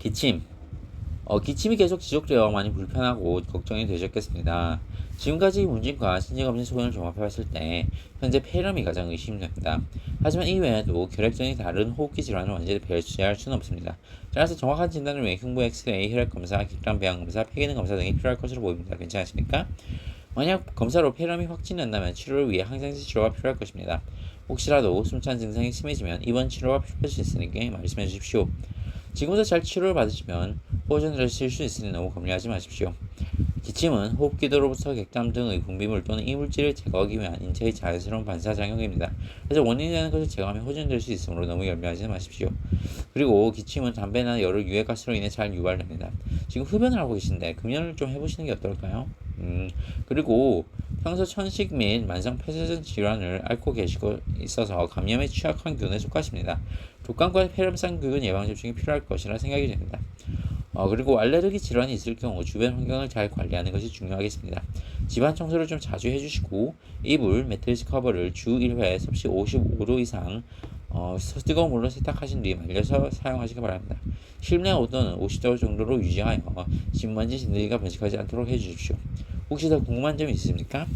기침. 기침이 계속 지속되어 많이 불편하고 걱정이 되셨겠습니다. 지금까지 문진과 신체검진 소견을 종합해봤을 때 현재 폐렴이 가장 의심됩니다. 하지만 이 외에도 결핵전이 다른 호흡기 질환을 완전히 배제할 수는 없습니다. 따라서 정확한 진단을 위해 흉부 엑스레이, 혈액검사, 기관 배양검사, 폐기능 검사 등이 필요할 것으로 보입니다. 괜찮으십니까? 만약 검사로 폐렴이 확진된다면 치료를 위해 항생제 치료가 필요할 것입니다. 혹시라도 숨찬 증상이 심해지면 입원 치료가 필요할 수 있으니 말씀해 주십시오. 지금부터 잘 치료를 받으시면 호전을 하실 수 있으니 너무 겁내하지 마십시오. 기침은 호흡기도로부터 객담 등의 분비물 또는 이물질을 제거하기 위한 인체의 자연스러운 반사작용입니다. 그래서 원인이 되는 것을 제거하면 호전될 수 있으므로 너무 염려하지 마십시오. 그리고 기침은 담배나 여러 유해가스로 인해 잘 유발됩니다. 지금 흡연을 하고 계신데 금연을 좀 해보시는 게 어떨까요? 그리고 평소 천식 및 만성 폐쇄성 질환을 앓고 계시고 있어서 감염에 취약한 균에 속하십니다. 독감과 폐렴성 균 예방 접종이 필요할 것이라 생각이 됩니다. 그리고 알레르기 질환이 있을 경우 주변 환경을 잘 관리하는 것이 중요하겠습니다. 집안 청소를 좀 자주 해주시고 이불, 매트리스 커버를 주 1회 섭씨 55도 이상 뜨거운 물로 세탁하신 뒤 말려서 사용하시기 바랍니다. 실내 온도는 50도 정도로 유지하여 진먼지, 진드기가 번식하지 않도록 해주십시오. 혹시 더 궁금한 점이 있으십니까?